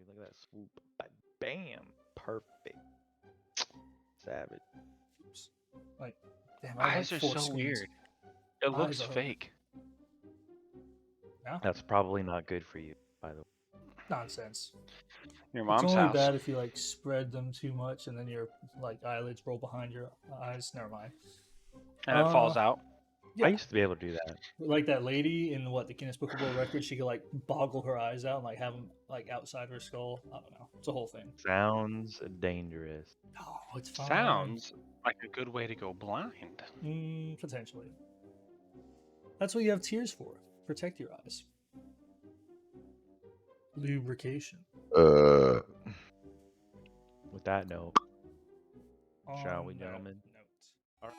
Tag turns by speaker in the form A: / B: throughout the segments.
A: Look at that swoop. Bam. Perfect. Savage.
B: Oops. Like, damn, I have like
C: Eyes are
B: 4
C: so
B: screens.
C: weird. It looks
B: Eyes are-
C: fake.
B: Yeah,
A: That's probably not good for you, by the way.
B: nonsense.
C: Your
B: It's
C: mom's
B: only
C: house.
B: bad if you like spread them too much and then your like eyelids roll behind your eyes. Never mind.
C: And it falls out.
B: Yeah,
A: I used to be able to do that.
B: like that lady in the Guinness Book of World Records. She could like boggle her eyes out and like have them like outside her skull. I don't know. It's a whole thing.
A: Sounds dangerous.
B: Oh, it's fine.
C: Sounds like a good way to go blind.
B: Potentially. That's what you have tears for. Protect your eyes. Lubrication.
A: With that note, shall we,
B: On that
A: gentlemen?
B: note.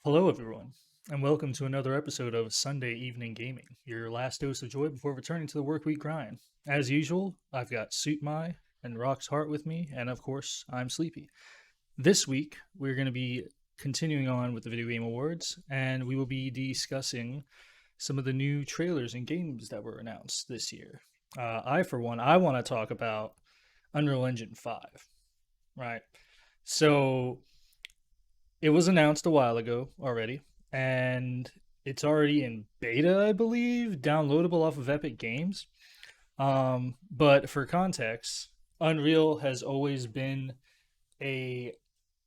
B: Hello, everyone, and welcome to another episode of Sunday Evening Gaming, your last dose of joy before returning to the work week grind. As usual, I've got Suit Mai and Rock's Heart with me, and of course, I'm Sleepy. This week, we're going to be continuing on with the Video Game Awards, and we will be discussing some of the new trailers and games that were announced this year. I want to talk about Unreal Engine 5, right? So, it was announced a while ago already, and it's already in beta, I believe, downloadable off of Epic Games. But for context, Unreal has always been a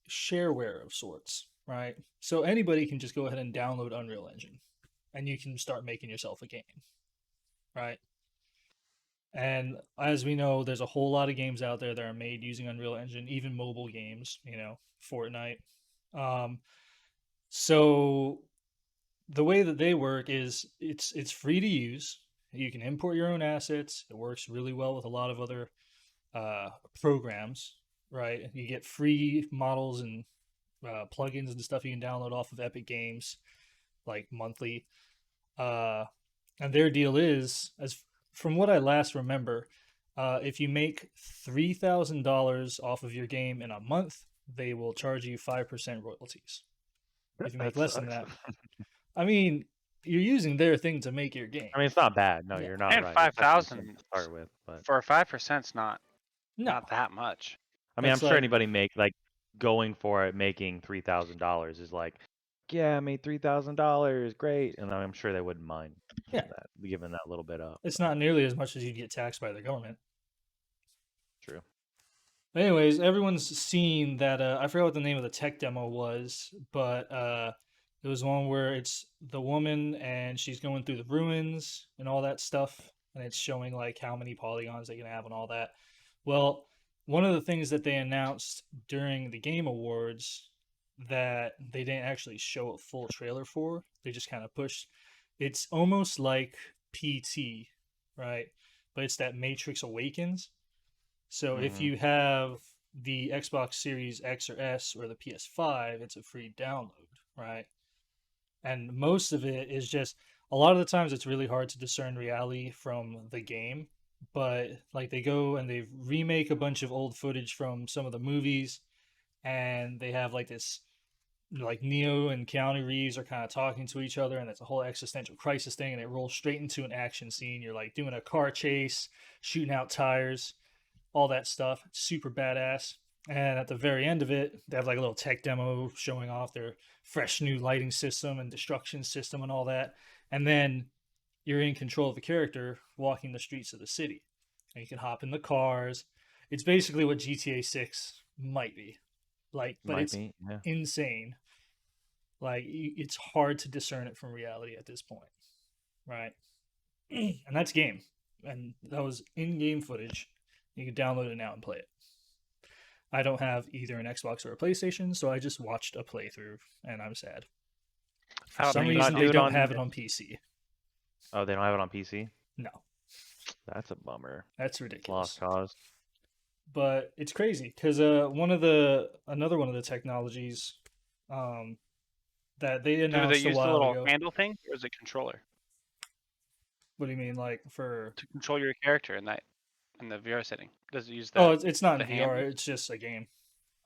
B: shareware of sorts, right? So anybody can just go ahead and download Unreal Engine, and you can start making yourself a game, right? And as we know, there's a whole lot of games out there that are made using Unreal Engine, even mobile games, Fortnite. So the way that they work is it's free to use. You can import your own assets. It works really well with a lot of other programs, right? You get free models and plugins and stuff you can download off of Epic Games, like monthly. And their deal is, as from what I last remember, if you make $3,000 off of your game in a month, they will charge you 5% royalties. If you make less than that, I mean, you're using their thing to make your game.
A: I mean, it's not bad. No,
B: Yeah.
A: you're not
C: And
A: right.
C: 5,000
A: to start with, but
C: for 5%'s not
B: No,
C: that much.
A: I mean,
B: It's
A: I'm sure
B: like-
A: anybody going for it, making $3,000 is like, yeah, I made $3,000, great, and I'm sure they wouldn't mind.
B: Yeah.
A: Giving that little bit up.
B: it's not nearly as much as you'd get taxed by the government.
A: True.
B: Anyways, everyone's seen that. I forgot what the name of the tech demo was, but it was one where it's the woman and she's going through the ruins and all that stuff, and it's showing like how many polygons they can have and all that. Well, one of the things that they announced during the Game Awards that they didn't actually show a full trailer for, they just kind of pushed. It's almost like PT, right? But it's that Matrix Awakens. So if
A: Mhm.
B: you have the Xbox Series X or S or the PS5, it's a free download, right? And most of it is just a lot of the times it's really hard to discern reality from the game. But like they go and they remake a bunch of old footage from some of the movies, and they have like this like Neo and Keanu Reeves are kind of talking to each other, and it's a whole existential crisis thing, and it rolls straight into an action scene. You're like doing a car chase, shooting out tires, all that stuff. Super badass. And at the very end of it, they have like a little tech demo showing off their fresh new lighting system and destruction system and all that. And then you're in control of the character walking the streets of the city. And you can hop in the cars. It's basically what GTA 6 might be. But it's
A: Yeah.
B: insane. Like, it's hard to discern it from reality at this point. Right? And that's game. And that was in-game footage. You can download it now and play it. I don't have either an Xbox or a PlayStation, so I just watched a playthrough, and I'm sad. For some reason, they don't have it on PC.
A: Oh, they don't have it on PC?
B: No.
A: That's a bummer.
B: That's ridiculous.
A: Lost cause.
B: But it's crazy because another one of the technologies that they announced
C: Do they use
B: a
C: the
B: while
C: little
B: ago.
C: handle thing, or is it controller
B: What do you mean, like for
C: to control your character in that in the VR setting? Does it use
B: Oh,
C: the
B: it's not in
C: the
B: VR.
C: hand?
B: It's just a game.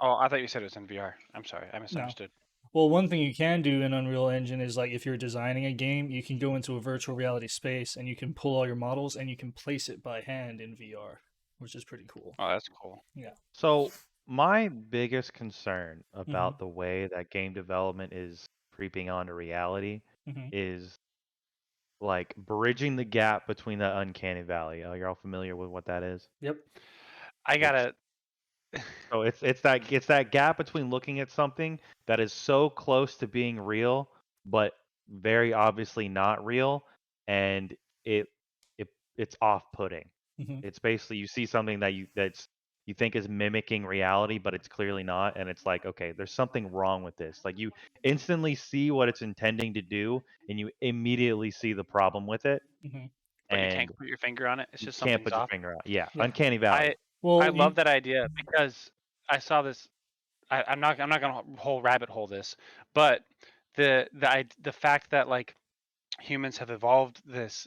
C: Oh, I thought you said it was in VR. I'm sorry, I
B: No.
C: misunderstood.
B: Well, one thing you can do in Unreal Engine is like if you're designing a game, you can go into a virtual reality space and you can pull all your models and you can place it by hand in VR, which is pretty cool.
C: Oh, that's cool.
B: Yeah.
A: So my biggest concern
B: Mm-hmm.
A: about the way that game development is creeping onto reality
B: Mm-hmm.
A: is like bridging the gap between that uncanny valley. You're all familiar with what that is?
B: Yep.
C: I
A: It's
C: gotta.
A: so it's that gap between looking at something that is so close to being real, but very obviously not real, and it it it's off-putting.
B: Mm-hmm.
A: It's basically you see something you think is mimicking reality, but it's clearly not, and it's like, okay, there's something wrong with this. Like you instantly see what it's intending to do, and you immediately see the problem with it,
B: Mm-hmm.
C: But you can't
A: and
C: put your finger on it. It's
A: you
C: just
A: can't
C: something's
A: put your
C: off.
A: finger out. Yeah,
B: Yeah.
A: uncanny valley.
C: I
B: Well,
C: I
B: you.
C: love that idea because I saw this. I'm not gonna whole rabbit hole this, but the fact that like humans have evolved this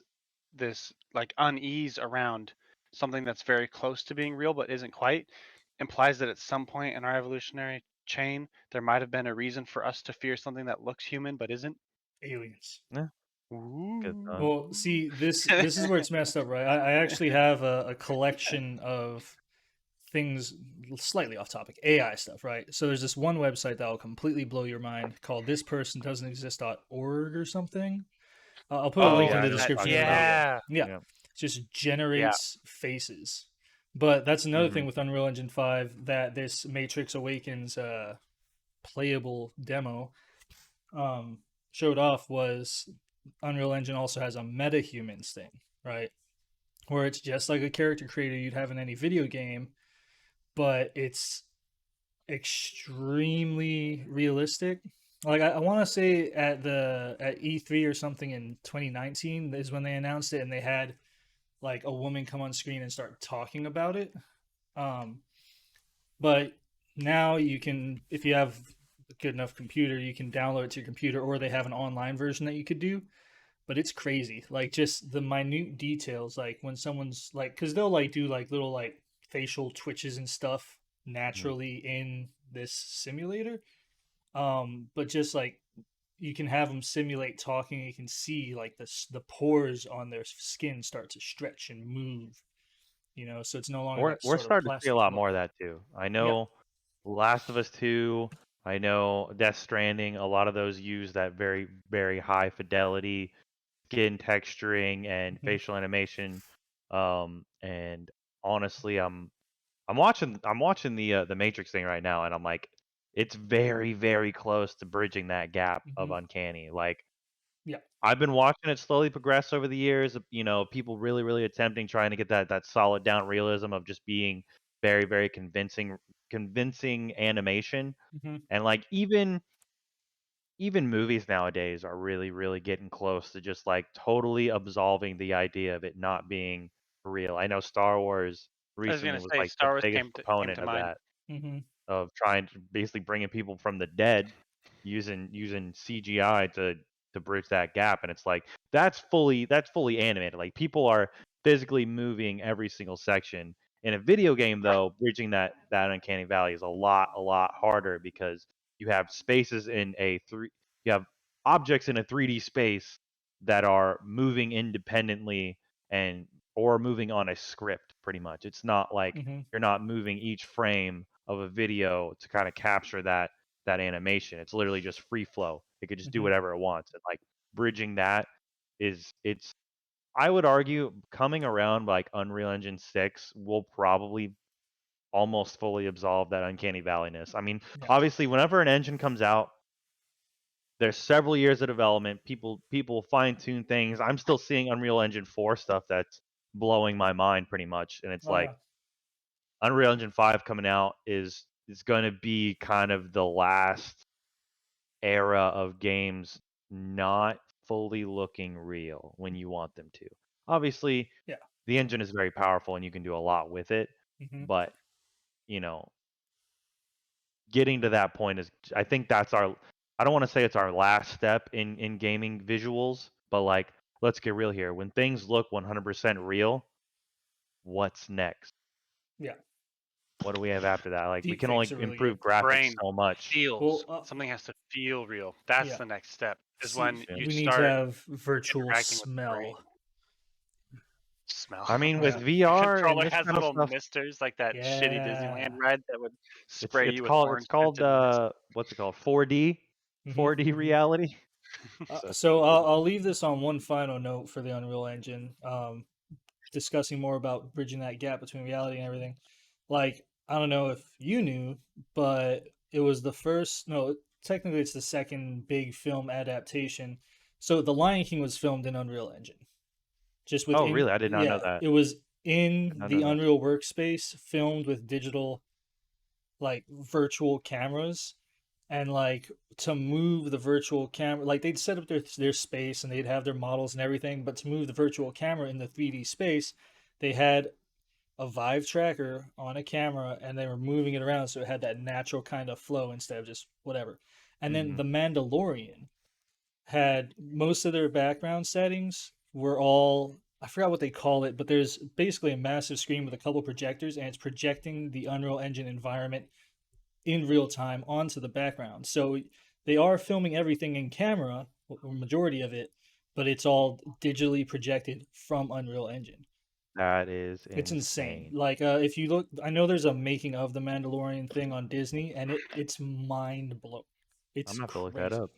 C: like unease around something that's very close to being real but isn't quite implies that at some point in our evolutionary chain there might have been a reason for us to fear something that looks human but isn't.
B: Aliens.
A: Yeah, good thought.
B: Well, see, this is where it's messed up, right? I actually have a collection of things slightly off topic, AI stuff, right? So there's this one website that will completely blow your mind called thispersondoesn'texist.org or something. I'll put a
C: Oh
B: link
A: Yeah,
B: in
A: I
B: the
A: know what you're
B: description
A: talking
B: of the
A: about.
B: video.
C: yeah,
B: Yeah,
A: Yeah.
B: it just
C: yeah.
B: generates faces. But that's another thing
A: Mhm.
B: with Unreal Engine 5 that this Matrix Awakens playable demo um, showed off was Unreal Engine also has a metahumans thing, right? Where it's just like a character creator you'd have in any video game, but it's extremely realistic. Like I want to say at E3 or something in 2019 is when they announced it, and they had like a woman come on screen and start talking about it. Um, but now you can, if you have a good enough computer, you can download it to your computer, or they have an online version that you could do. But it's crazy, like just the minute details, like when someone's like, because they'll like do like little like facial twitches and stuff
A: Mhm.
B: naturally in this simulator. But just like you can have them simulate talking, you can see like the pores on their skin start to stretch and move. So it's no longer
A: We're
B: that
A: we're
B: sort of
A: starting to see a
B: plastic
A: lot
B: look.
A: more of that too. I
B: Yeah.
A: know Last of Us 2, I know Death Stranding, a lot of those use that very, very high fidelity skin texturing and
B: Hmm.
A: facial animation. And honestly, I'm watching the Matrix thing right now, and I'm like, it's very, very close to bridging that gap of
B: Hmm.
A: uncanny. Like
B: Yeah.
A: I've been watching it slowly progress over the years. People really, really attempting trying to get that solid down realism of just being very, very convincing animation.
B: Hmm.
A: And like even movies nowadays are really, really getting close to just like totally absolving the idea of it not being real. I know Star Wars
C: I was
A: recently
C: gonna
A: was
C: say
A: like the
C: Star Wars
A: biggest
C: came
A: proponent
C: to
A: of
C: mind.
A: that,
B: Hmm.
A: of trying to basically bringing people from the dead using CGI to bridge that gap, and it's like that's fully animated. Like people are physically moving every single section. In a video game, though, bridging that uncanny valley is a lot harder because you have spaces in a three you have objects in a 3D space that are moving independently and or moving on a script pretty much. It's not like
B: Hmm.
A: you're not moving each frame of a video to kind of capture that animation. It's literally just free flow. It could just do
B: Hmm.
A: whatever it wants. And like bridging that it's I would argue coming around like Unreal Engine 6 will probably almost fully absolve that uncanny valleyness. I mean,
B: Yeah.
A: obviously whenever an engine comes out, there's several years of development. People fine tune things. I'm still seeing Unreal Engine 4 stuff that's blowing my mind pretty much. And it's
B: Oh
A: like
B: yeah.
A: Unreal Engine 5 coming out is going to be kind of the last era of games not fully looking real when you want them to. Obviously,
B: Yeah.
A: the engine is very powerful and you can do a lot with it,
B: Hmm.
A: but you know, getting to that point is I think that's our I don't want to say it's our last step in gaming visuals, but like let's get real here. When things look 100% real, what's next?
B: Yeah.
A: What do we have after that? Like, we can only
B: Deepfakes are really
A: improve
B: good.
A: graphics
C: Brain
A: so much.
C: feels.
B: Well,
C: Something has to feel real. That's
B: yeah.
C: the next step. Is
B: See,
C: when
A: Yeah.
C: you
B: we need to
C: start
B: have virtual
C: interacting with the brain.
B: smell.
C: Smell.
A: I mean, with
B: Yeah.
A: VR and
C: Controller
A: this
C: has
A: kind of
C: little
A: stuff,
C: misters like that shitty Disneyland
B: Yeah.
C: ride that would
A: it's
C: spray
A: it's
C: you with
A: called it's
C: orange
A: called
C: tinted mist.
A: what's it called? 4D,
B: Mhm,
A: 4D
B: mhm.
A: reality. So
B: So
A: stupid.
B: I'll leave this on one final note for the Unreal Engine, discussing more about bridging that gap between reality and everything. Like, I don't know if you knew, but it was the first, no, technically it's the second big film adaptation. So The Lion King was filmed in Unreal Engine. Just
A: Oh,
B: within,
A: really? I did not know
B: yeah,
A: that.
B: it was
A: Did
B: in
A: not
B: the
A: know that.
B: Unreal workspace, filmed with digital, like, virtual cameras. And like, to move the virtual camera, like, they'd set up their space and they'd have their models and everything, but to move the virtual camera in the 3D space, they had a Vive tracker on a camera and they were moving it around so it had that natural kind of flow instead of just whatever. And then
A: Hmm.
B: The Mandalorian had most of their background settings were all, I forgot what they call it, but there's basically a massive screen with a couple projectors and it's projecting the Unreal Engine environment in real time onto the background. So they are filming everything in camera, or majority of it, but it's all digitally projected from Unreal Engine.
A: That is
B: It's insane.
A: insane.
B: Like, if you look, I know there's a making of the Mandalorian thing on Disney, and it's mind blowing.
A: I'm
B: It's
A: gonna have to look that
B: crazy.
A: up.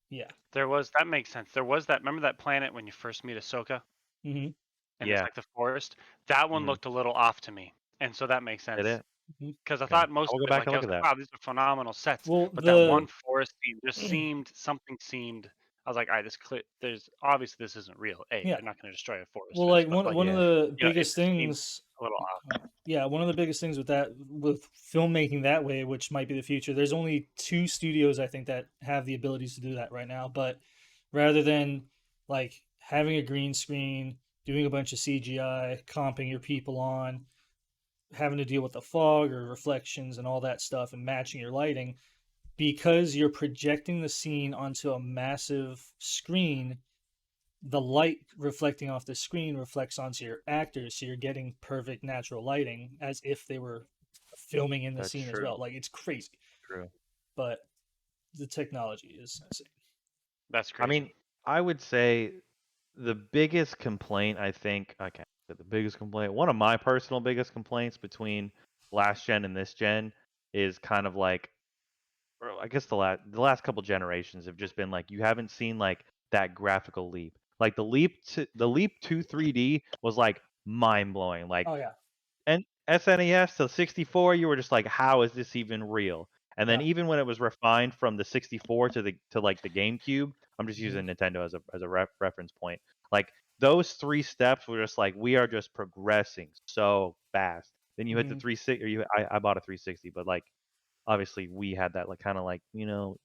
B: Yeah.
C: There was that makes sense. There was that. Remember that planet when you first meet Ahsoka
B: Mm-hmm.
C: and it's
A: Yeah.
C: like the forest? That one
A: Hmm.
C: looked a little off to me, and so that makes
A: Did
C: sense.
A: it?
B: Mm-hmm.
C: Because I
A: Okay.
C: thought
A: I
C: most
A: will go
C: of it,
A: back
C: like
A: and
C: I
A: look
C: was
A: at
C: like,
A: that.
C: wow, these are phenomenal sets.
B: Well,
C: But that one
B: the
C: forest scene just seemed something seemed. I was like, all right, there's obviously this isn't real. A,
B: yeah.
C: they're not going to destroy a forest
B: Well,
C: for this,
B: like
C: but
B: one
C: like,
B: one of
A: Yeah.
B: the
C: it
B: biggest
C: just seemed
B: things,
C: a little off.
B: yeah, one of the biggest things with that, with filmmaking that way, which might be the future. There's only two studios I think that have the abilities to do that right now. But rather than like having a green screen, doing a bunch of CGI, comping your people on, having to deal with the fog or reflections and all that stuff, and matching your lighting, because you're projecting the scene onto a massive screen, the light reflecting off the screen reflects onto your actors, so you're getting perfect natural lighting as if they were filming in the
A: That's
B: scene as
A: true.
B: well. Like, it's crazy,
A: True.
B: but the technology is insane.
C: That's
A: I mean,
C: crazy.
A: I would say the biggest complaint, I think, okay, the biggest complaint, one of my personal biggest complaints between last gen and this gen is kind of like, or I guess the last couple generations have just been like you haven't seen like that graphical leap. Like the leap to 3D was like mind blowing. Like,
B: Oh yeah,
A: and SNES to 64, you were just like, how is this even real? And then
B: yeah.
A: even when it was refined from the 64 to like the GameCube, I'm just
B: Hmm.
A: using Nintendo as a reference point. Like those three steps were just like we are just progressing so fast. Then you hit the
B: Hmm.
A: 360, or I bought a 360, but like obviously we had that like kind of like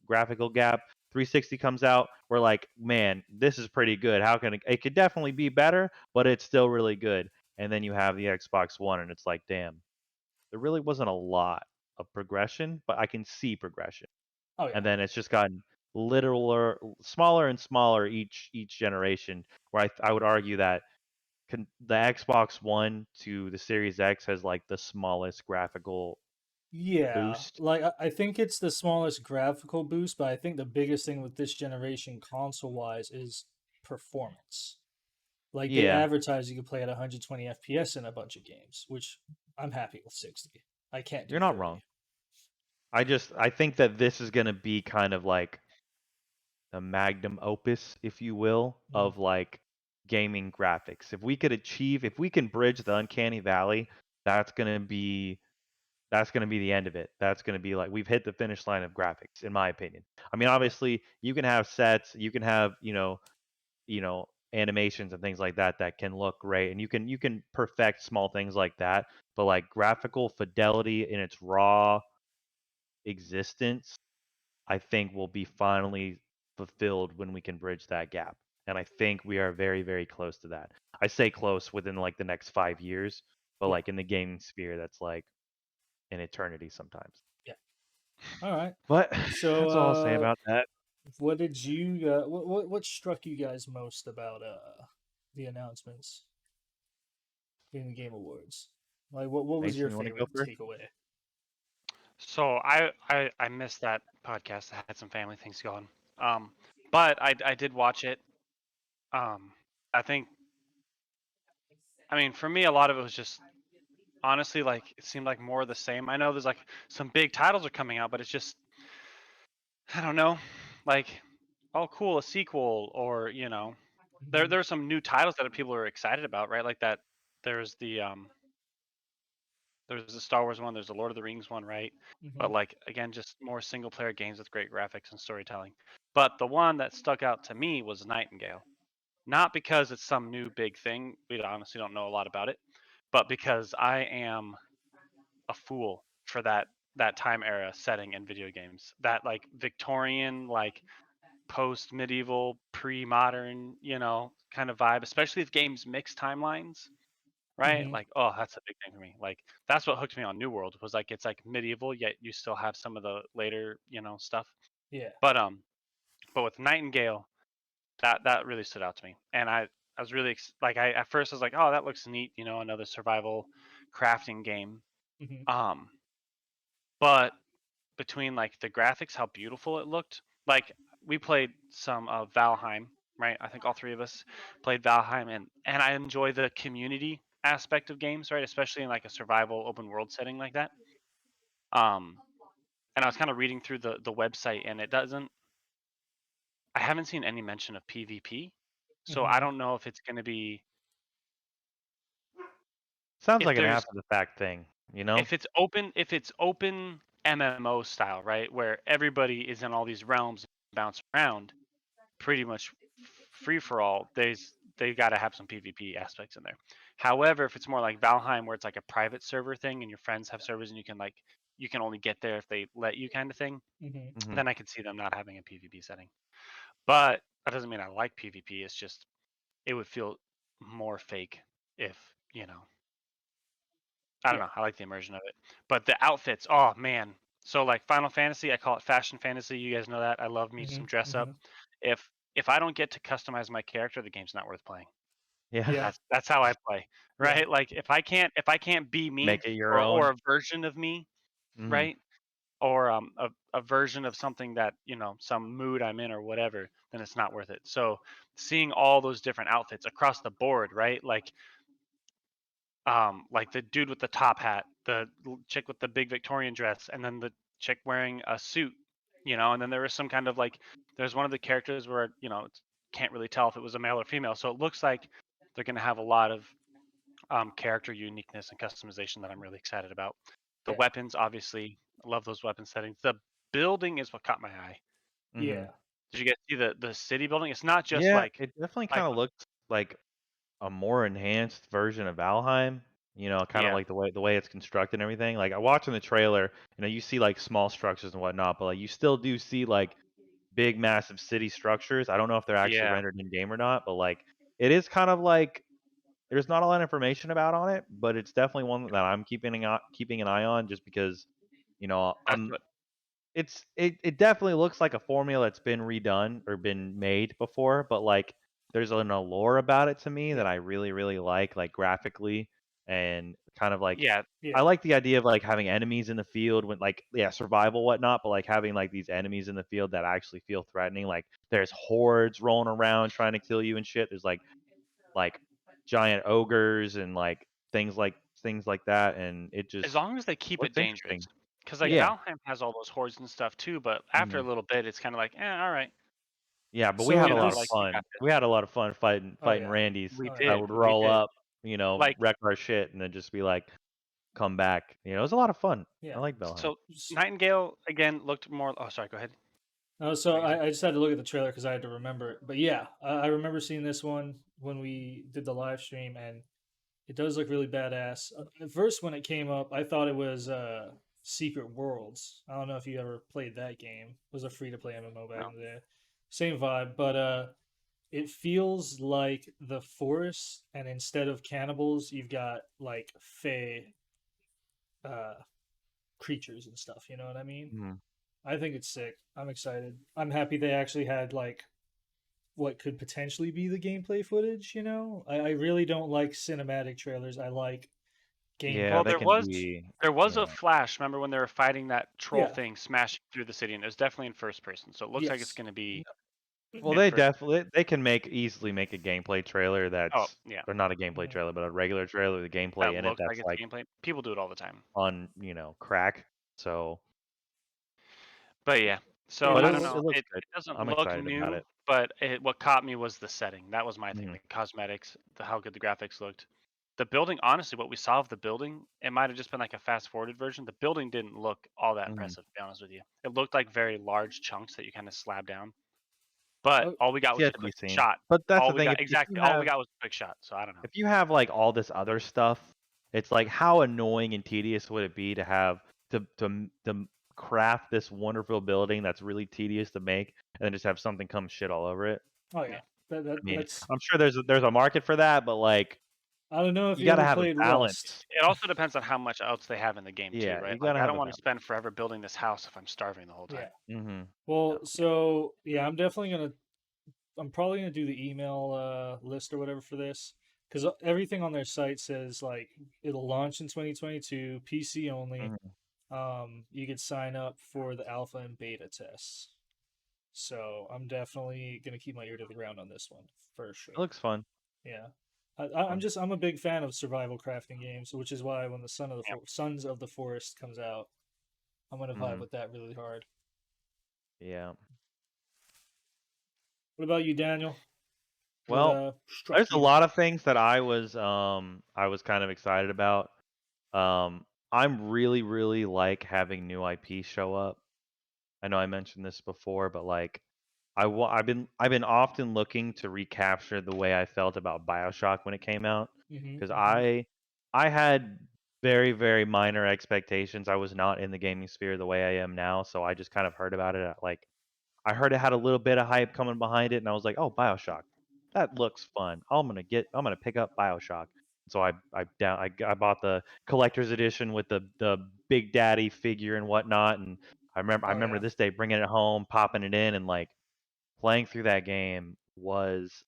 A: graphical gap. 360 comes out, we're like, man, this is pretty good. How can it could definitely be better, but it's still really good. And then you have the Xbox One, and it's like, damn, there really wasn't a lot of progression, but I can see progression.
B: Oh yeah.
A: And then it's just gotten littler, smaller and smaller each generation. Where I would argue that the Xbox One to the Series X has like the smallest graphical
B: Yeah,
A: boost.
B: like, I think it's the smallest graphical boost, but I think the biggest thing with this generation console wise is performance. Like, they
A: Yeah,
B: advertise you can play at 120 FPS in a bunch of games, which I'm happy with 60. I can't do
A: you're not wrong.
B: 30.
A: I think that this is gonna be kind of like a magnum opus, if you will,
B: Mhm.
A: of like gaming graphics. If we can bridge the uncanny valley, that's gonna be that's gonna be the end of it. That's gonna be like we've hit the finish line of graphics, in my opinion. I mean,
B: Yeah.
A: obviously, you can have sets, you can have animations and things like that that can look great, and you can perfect small things like that. But like graphical fidelity in its raw existence, I think will be finally fulfilled when we can bridge that gap. And I think we are very, very close to that. I say close within like the next 5 years, but
B: Yeah.
A: like in the gaming sphere, that's like an eternity sometimes.
B: Yeah. All right.
A: But
B: So,
A: that's all I'll say about that.
B: what did you what struck you guys most about the announcements? in the Game Awards? Like, what was
A: Mason,
B: your
A: you want to go
B: favorite
A: first?
B: takeaway?
C: So I missed that podcast. I had some family things going. Um, but I did watch it. Um, I think I mean for me a lot of it was just honestly like it seemed like more of the same. I know there's like some big titles are coming out, but it's just I don't know, like oh cool a sequel or there's some new titles that people are excited about, right? Like that there's the Star Wars one, there's the Lord of the Rings one, right? But
B: Mm-hmm.
C: like again, just more single player games with great graphics and storytelling. But the one that stuck out to me was Nightingale. Not because it's some new big thing. We honestly don't know a lot about it, but because I am a fool for that time era setting in video games. That like Victorian, like post medieval, pre modern, kind of vibe, especially if games mix timelines, right?
B: Mm-hmm.
C: Like, oh, that's a big thing for me. Like that's what hooked me on New World was like it's like medieval, yet you still have some of the later, stuff.
B: Yeah.
C: But with Nightingale, that really stood out to me, and I was really like I at first I was like, oh, that looks neat, another survival crafting game.
B: Mm-hmm.
C: Um, but between like the graphics, how beautiful it looked, like we played some of Valheim, right? I think all three of us played Valheim, and I enjoy the community aspect of games, right? Especially in like a survival open world setting like that. Um, and I was kind of reading through the website, and it doesn't. I haven't seen any mention of PvP, so I
B: Mm-hmm.
C: don't know if it's going to be
A: Sounds
C: if
A: like an
C: there's
A: after the fact thing, you know?
C: if it's open MMO style, right, where everybody is in all these realms and bounce around, pretty much free for all. They got to have some PvP aspects in there. However, if it's more like Valheim, where it's like a private server thing, and your friends have servers, and you can only get there if they let you, kind of thing,
B: Mm-hmm.
A: Hmm.
C: then I could see them not having a PvP setting. But that doesn't mean I like PvP. It's just it would feel more fake if you know I don't
B: Yeah.
C: know. I like the immersion of it. But the outfits, oh man. So like Final Fantasy, I call it fashion fantasy. You guys know that. I love me
B: Mm-hmm.
C: some dress
B: Mm-hmm.
C: up. If I don't get to customize my character, the game's not worth playing.
A: Yeah.
B: Yeah.
C: That's how I play,
B: Yeah.
C: right? Like if I can't be me
A: Make it your
C: or
A: own.
C: a version of me,
A: Hmm.
C: right? Or a version of something that, some mood I'm in or whatever, then it's not worth it. So seeing all those different outfits across the board, right? Like the dude with the top hat, the chick with the big Victorian dress, and then the chick wearing a suit, and then there was some kind of like, there's one of the characters where, can't really tell if it was a male or female. So it looks like they're going to have a lot of character uniqueness and customization that I'm really excited about. The
B: Yeah.
C: weapons, obviously, I love those weapon settings. The building is what caught my eye.
A: Hmm.
B: Yeah.
C: Did you guys see the city building? It's not just
A: Yeah,
C: like
A: it definitely
C: like
A: kind of looks like a more enhanced version of Valheim. Kind of
C: yeah,
A: like the way it's constructed and everything. Like I watching the trailer, you see like small structures and whatnot, but like you still do see like big, massive city structures. I don't know if they're actually
C: yeah.
A: rendered in game or not, but like it is kind of like there's not a lot of information about on it, but it's definitely one that I'm keeping an eye on just because
C: That's
A: I'm
C: what
A: it definitely looks like a formula that's been redone or been made before, but like there's an allure about it to me that
B: Yeah.
A: I really really like graphically and kind of like
C: yeah.
A: I
B: Yeah.
A: like the idea of like having enemies in the field when like yeah survival whatnot, but like having like these enemies in the field that actually feel threatening. Like there's hordes rolling around trying to kill you and shit. There's like giant ogres and like things like that, and it
C: As
A: just
C: long as they keep it
A: looks
C: dangerous,
A: interesting.
C: because like
B: Yeah.
A: Yeah.
C: Valheim has all those hordes and stuff too, but after a
A: Mhm.
C: little bit, it's kind of like, all right,
A: Yeah, but we
B: So
A: had a
B: in
A: lot of
C: like
B: this,
C: you got
A: fun.
C: this.
A: We had a lot of fun fighting
B: oh
A: fighting
B: yeah.
A: Randys
C: We
B: Oh
A: that
B: yeah.
C: did,
A: would
C: we
A: roll
C: did.
A: up,
C: Like
A: wreck our shit, and then just be like, come back. It was a lot of fun. I
B: Yeah.
A: like Valheim.
C: so, Nightingale again looked more. Oh, sorry, go ahead.
B: So
C: What you gonna
B: I just had to look at the trailer because I had to remember it. But yeah, I remember seeing this one when we did the live stream, and it does look really badass. At first, when it came up, I thought it was Secret Worlds. I don't know if you ever played that game. It was a free to play MMO
C: say?
B: back
C: No.
B: in the day. Same vibe, but it feels like the forest, and instead of cannibals, you've got like fey uh, creatures and stuff. You know what I mean?
A: Mhm.
B: I think it's sick. I'm excited. I'm happy they actually had like what could potentially be the gameplay footage. You know, I really don't like cinematic trailers. I like
A: Yeah,
C: Well,
B: gameplay.
A: they can be.
C: there was a
A: Yeah.
C: flash. Remember when they were fighting that troll
B: Yeah.
C: thing, smashing through the city, and it was definitely in first person. So it looks like it's
B: Yes.
C: going to be
A: Well,
C: in
A: they
C: first.
A: definitely they can easily make a gameplay trailer
C: Oh
A: that's
C: yeah,
A: or not a gameplay
B: Yeah.
A: trailer, but a regular trailer, the gameplay
C: that
A: in it
C: looks like
A: that's
C: it's
A: like
C: gameplay. People do it all the time.
A: on crack. So,
C: But yeah, so
B: Yeah.
A: but
C: I
A: it
C: don't
A: looks
C: know.
A: it looks
C: It
A: good.
C: doesn't
A: I'm
C: look
A: excited about
C: new,
A: it.
C: but what caught me was the setting. That was my thing.
A: Mhm.
C: The cosmetics, how good the graphics looked. The building, honestly, what we saw of the building, it might have just been like a fast forwarded version. The building didn't look all that
A: Mhm.
C: impressive, to be honest with you. It looked like very large chunks that you kind of slab down. But
B: Oh,
C: all we got
A: It's
C: was
A: yet
C: a
A: to be
C: quick
A: seen.
C: shot.
A: But that's
C: All
A: the
C: we
A: thing.
C: got exactly. All we got was a quick shot. So I don't know.
A: If you have like all this other stuff, it's like how annoying and tedious would it be to have to craft this wonderful building that's really tedious to make, and then just have something come shit all over it.
B: oh
C: Yeah.
B: yeah.
A: I mean,
B: That's.
A: I'm sure there's a market for that, but like
B: I don't know if
A: you
B: you
A: got to
B: ever
A: have a
B: played Rust.
A: balance.
C: It also depends on how much else they have in the game too,
A: Yeah,
C: right?
A: you got
C: Like
A: to
C: I
A: have
C: don't
A: a
C: want to
A: balance.
C: spend forever building this house if I'm starving the whole
B: Yeah.
C: time.
A: Mm-hmm.
B: Well, so yeah, I'm definitely gonna. I'm probably gonna do the email list or whatever for this because everything on their site says like it'll launch in 2022, PC only.
A: Mm-hmm.
B: You could sign up for the alpha and beta tests. So I'm definitely gonna keep my ear to the ground on this one for
A: It
B: sure.
A: looks fun.
B: Yeah,
A: Fun.
B: I'm a big fan of survival crafting games, which is why when the
C: Yeah.
B: Sons of the Forest comes out, I'm gonna vibe
A: Mm-hmm.
B: with that really hard.
A: Yeah.
B: What about you, Daniel? What
A: Well,
B: struck
A: there's a
B: you?
A: lot of things that I was kind of excited about. I'm really like having new IP show up. I know I mentioned this before, but like I've been often looking to recapture the way I felt about Bioshock when it came out because
B: Hmm.
A: I had very minor expectations. I was not in the gaming sphere the way I am now, so I just kind of heard about it at like I heard it had a little bit of hype coming behind it, and I was like, "Oh, Bioshock, that looks fun. I'm gonna pick up Bioshock." So I bought the collector's edition with the Big Daddy figure and whatnot, and I
B: Oh
A: remember
B: yeah.
A: this day bringing it home, popping it in, and like playing through that game was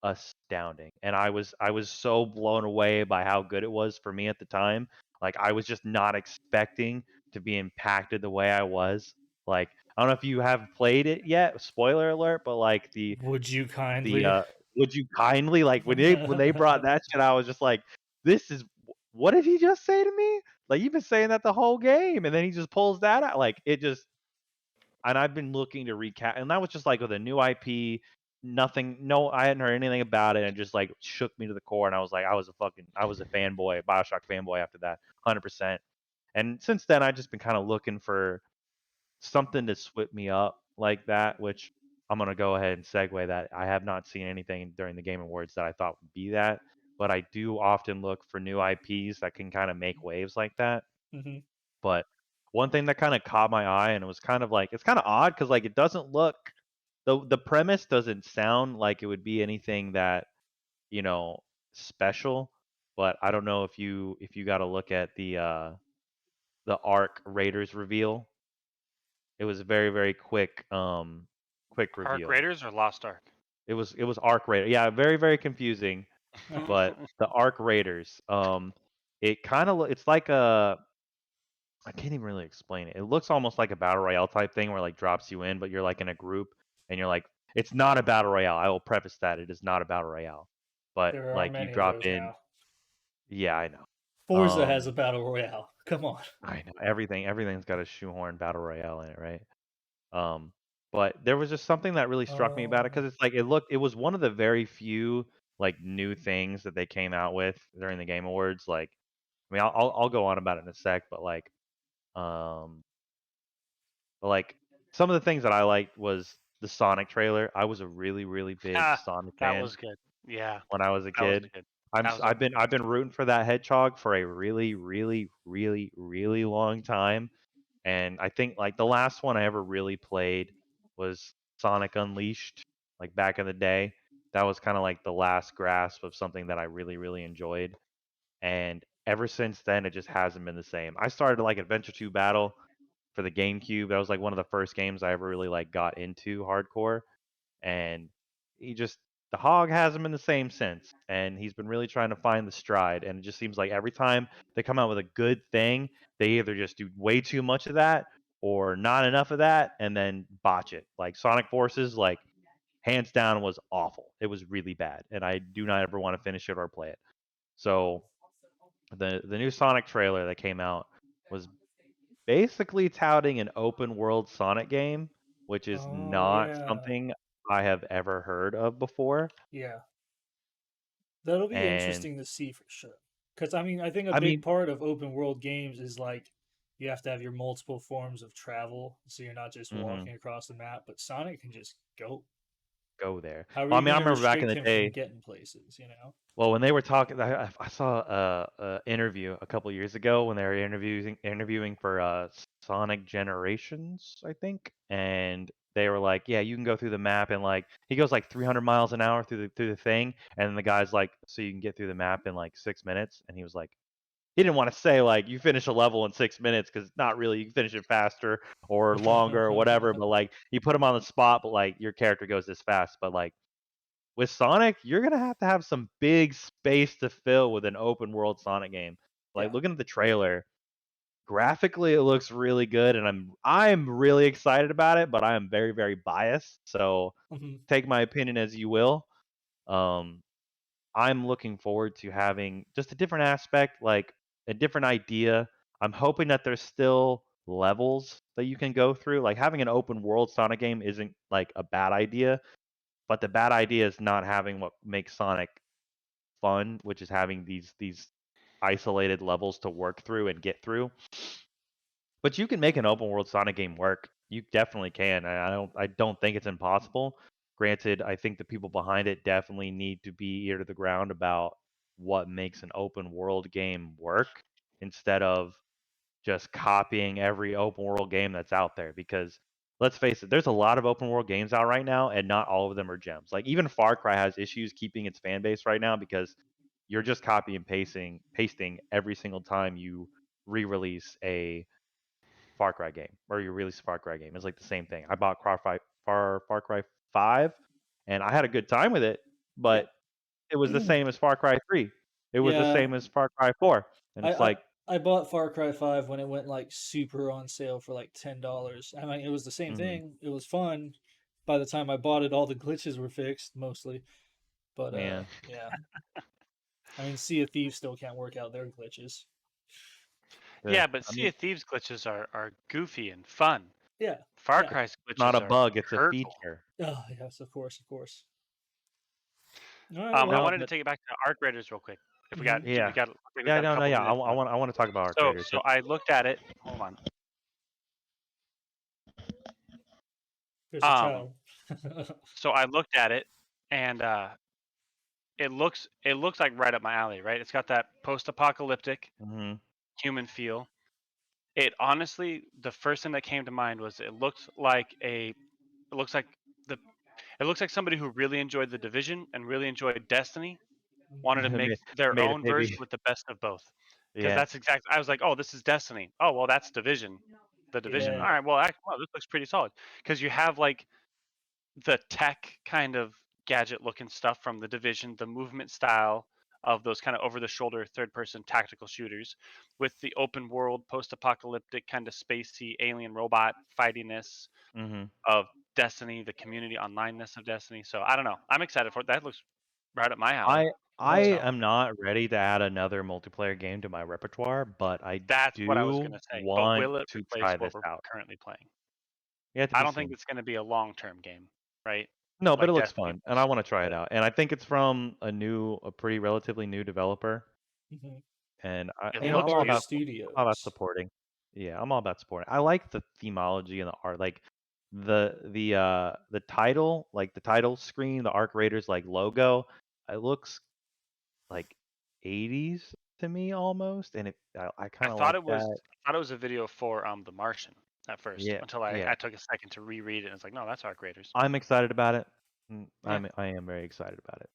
A: astounding. And I was so blown away by how good it was for me at the time. Like I was just not expecting to be impacted the way I was. Like I don't know if you have played it yet, spoiler alert, but like
B: Would you
A: the
B: kindly?
A: would you kindly like when they brought that shit I was just like this is what did he just say to me? Like you've been saying that the whole game and then he just pulls that out like it just and I've been looking to recap, and that was just like with a new IP, nothing, no, I hadn't heard anything about it, and it just like shook me to the core, and I was like, I was a fanboy, Bioshock fanboy after that, 100%. And since then, I've just been kind of looking for something to swip me up like that, which I'm gonna go ahead and segue that I have not seen anything during the Game Awards that I thought would be that, but I do often look for new IPs that can kind of make waves like that.
B: Hmm.
A: But one thing that kind of caught my eye, and it was kind of like it's kind of odd because like it doesn't look the premise doesn't sound like it would be anything that you know special. But I don't know if you got to look at the Arc Raiders reveal. It was a very quick quick
C: Arc
A: reveal.
C: Raiders or Lost Ark?
A: It was Arc Raider. Yeah, very confusing. But the Arc Raiders, it kind of it's like a I can't even really explain it. It looks almost like a battle royale type thing where like drops you in, but you're like in a group and you're like, it's not a battle royale. I will preface that it is not a battle royale, but
B: There are
A: like you
B: many of
A: drop
B: those
A: in.
B: now.
A: Yeah, I know.
B: Forza has a battle royale. Come on.
A: I know everything's got a shoehorn battle royale in it, right? Um, but there was just something that really struck me about it
B: Oh.
A: because it's like it was one of the very few like new things that they came out with during the Game Awards. Like, I mean, I'll go on about it in a sec, but um But like some of the things that I liked was the Sonic trailer. I was a really big
C: Ah,
A: Sonic
C: that
A: fan
C: was good. Yeah,
A: when I was a
C: that was
A: kid.
C: good. That was a
A: I've been rooting for that hedgehog for a really long time. And I think like the last one I ever really played was Sonic Unleashed, like back in the day. That was kind of like the last grasp of something that I really enjoyed. And ever since then, it just hasn't been the same. I started like Adventure 2 Battle for the GameCube. That was like one of the first games I ever really like got into hardcore. And the hog hasn't been the same since, and he's been really trying to find the stride. And it just seems like every time they come out with a good thing, they either just do way too much of that or not enough of that, and then botch it. Like Sonic Forces, like hands down was awful. It was really bad, and I do not ever want to finish it or play it. So the new Sonic trailer that came out was basically touting an open world Sonic game, which is
B: Oh
A: not
B: yeah,
A: something I have ever heard of before.
B: yeah. That'll be
A: And
B: interesting to see for sure. Because I mean, I think a
A: I
B: big
A: mean,
B: part of open world games is like you have to have your multiple forms of travel, so you're not just
A: mhm,
B: walking across the map. But Sonic can just go.
A: go there.
B: How are
A: Well, I
B: you
A: mean,
B: going
A: I
B: to
A: remember back in
B: restrict
A: the
B: him from
A: day.
B: getting places? You know?
A: Well, when they were talking, I saw a interview a couple years ago when they were interviewing for Sonic Generations, I think, and they were like, "Yeah, you can go through the map and like he goes like 300 miles an hour through the thing," and then the guy's like, "So you can get through the map in like 6 minutes?" And he was like, he didn't want to say like you finish a level in 6 minutes because not really. You can finish it faster or longer or whatever, but like you put him on the spot, but like your character goes this fast, but like with Sonic, you're gonna have to have some big space to fill with an open world Sonic game. Like
B: Yeah.
A: looking at the trailer, graphically it looks really good, and I'm really excited about it, but I am very very biased. So
B: Mhm.
A: take my opinion as you will. Um, I'm looking forward to having just a different aspect, like a different idea. I'm hoping that there's still levels that you can go through. Like having an open world Sonic game isn't like a bad idea, but the bad idea is not having what makes Sonic fun, which is having these isolated levels to work through and get through. But you can make an open world Sonic game work. You definitely can. I don't think it's impossible. Granted, I think the people behind it definitely need to be ear to the ground about what makes an open world game work instead of just copying every open world game that's out there, because let's face it, there's a lot of open world games out right now and not all of them are gems. Like even Far Cry has issues keeping its fan base right now because you're just copy and pasting every single time you re-release a Far Cry game or you release a Far Cry game. It's like the same thing. I bought Far Cry 5 and I had a good time with it,
B: Yeah.
A: but it was the same as Far Cry 3. It was the
B: Yeah.
A: same as Far Cry 4. And
B: I,
A: it's
B: I
A: like,
B: I bought Far Cry 5 when it went like super on sale for like $10. I mean, it was the same
A: mhm,
B: thing. It was fun. By the time I bought it, all the glitches were fixed mostly. But
A: yeah.
B: yeah. I mean, Sea of Thieves still can't work out their glitches.
C: Yeah, but
A: I
C: Sea
A: mean,
C: of Thieves glitches are goofy and fun.
B: Yeah.
C: Far
B: Yeah.
C: Cry's
A: not
C: glitches
A: a
C: are
A: bug, it's a
C: hurtful.
A: feature.
B: Oh, yes, of course, of course. All right,
C: I
B: well.
A: No,
C: wanted to
A: but
C: take it back to Arc Raiders real quick. If we got,
B: Mhm.
C: we
A: yeah.
C: got, I think we
A: Yeah,
C: got a
A: no, no,
C: couple
A: yeah. I
C: minutes
A: wa- I
C: left.
A: want I want to talk about Arc
C: So,
A: Raiders.
C: so
A: Yep.
C: I looked at it. Hold on.
B: There's a
C: Um,
B: child.
C: so I looked at it, and it looks like right up my alley, right? It's got that post-apocalyptic
A: Mhm.
C: human feel. It honestly, the first thing that came to mind was it looks like the it looks like somebody who really enjoyed the Division and really enjoyed Destiny wanted to make
A: made,
C: their
A: made it
C: own version
A: maybe.
C: with the best of both. Because
A: Yeah.
C: that's exactly, I was like, oh, this is Destiny. Oh, well, that's Division. The Division.
A: Mhm.
C: All
B: Yeah.
C: right, well, well, this looks pretty solid. Because you have like the tech kind of gadget looking stuff from the Division, the movement style of those kind of over the shoulder third person tactical shooters with the open world post apocalyptic kind of spacey alien robot fightiness
A: Mhm.
C: of Destiny, the community onlineness of Destiny. So I don't know. I'm excited for it. That looks right up my alley.
A: I
B: Yeah.
C: So
A: am not ready to add another multiplayer game to my repertoire, but I
C: that's what I was
A: do
C: gonna say. But
A: want
C: will it
A: to
C: replace
A: try
C: what
A: this
C: we're
A: out.
C: currently playing?
A: Yet to
C: I
A: be
C: don't think
A: seen.
C: it's gonna be a long term game, right?
A: No, but it
C: Like
A: looks
C: Destiny
A: fun, and I
C: was.
A: want to try it
C: But
A: out. And I think it's from a pretty relatively new developer.
B: Mhm.
A: And I,
C: it
A: I'm
C: looks
A: all
B: Embark
A: about
C: beautiful.
B: Studios.
A: supporting. Yeah, I'm all about supporting. I like the themology and the art, like the title, like the title screen, the Arc Raiders like logo. It looks like 80s to me almost, and I kind of like that.
C: I thought it was a video for The Martian at first
A: Yeah,
C: until
A: yeah.
C: I took a second to reread it and it's like, no, that's Arc Raiders.
A: I'm excited about it.
C: Yeah.
A: I am very excited about it.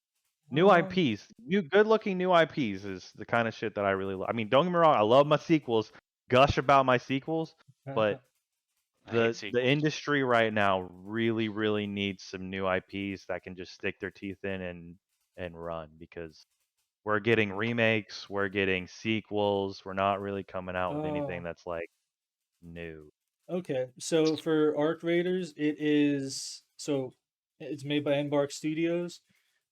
A: New
B: Um,
A: IPs, new good looking new IPs is the kind of shit that I really love. I mean, don't get me wrong, I love my sequels, gush about my sequels, but
C: I hate
A: the
C: sequels.
A: industry right now really needs some new IPs that can just stick their teeth in and run, because we're getting remakes, we're getting sequels, we're not really coming out with anything
B: Oh,
A: that's like new.
B: okay. So for Arc Raiders, it's made by Embark Studios.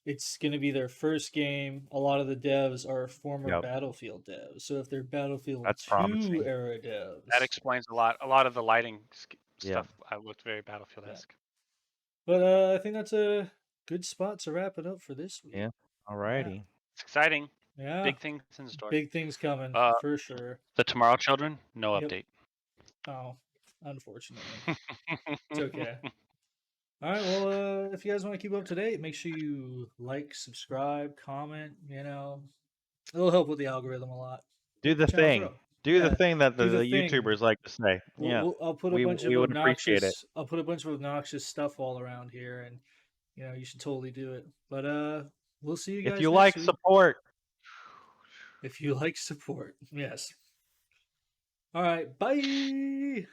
B: It's going to be their first game. A lot of the devs are former
A: Yep,
B: Battlefield devs. So if they're Battlefield
A: that's
B: 2
A: promising.
B: era
C: That
B: devs,
C: explains a lot. A lot of the lighting
A: Yep.
C: stuff looked very Battlefield-esque.
B: but I think that's a good spot to wrap it up for this week.
A: Yeah.
B: Yeah,
A: Alrighty.
C: It's exciting.
B: yeah,
C: Big things in store.
B: big things coming
C: Uh,
B: for sure.
C: the Tomorrow Children, no
B: Yep.
C: update.
B: Oh, unfortunately, it's okay. All right. Well, if you guys want to keep up to date, make sure you like, subscribe, comment. It'll help with the algorithm a lot.
A: Do
B: Help the
A: the
B: channel
A: thing.
B: grow.
A: Do the
B: Yeah,
A: thing that
B: do the
A: the
B: thing.
A: YouTubers like to say. Yeah.
B: I'll put a
A: We
B: bunch of
A: would appreciate it.
B: obnoxious. I'll put a bunch of obnoxious stuff all around here, and you should totally do it. But we'll see you
A: If
B: guys
A: you
B: next
A: like
B: week.
A: support.
B: If you like support, yes. All right. Bye.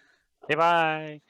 C: Hey, bye.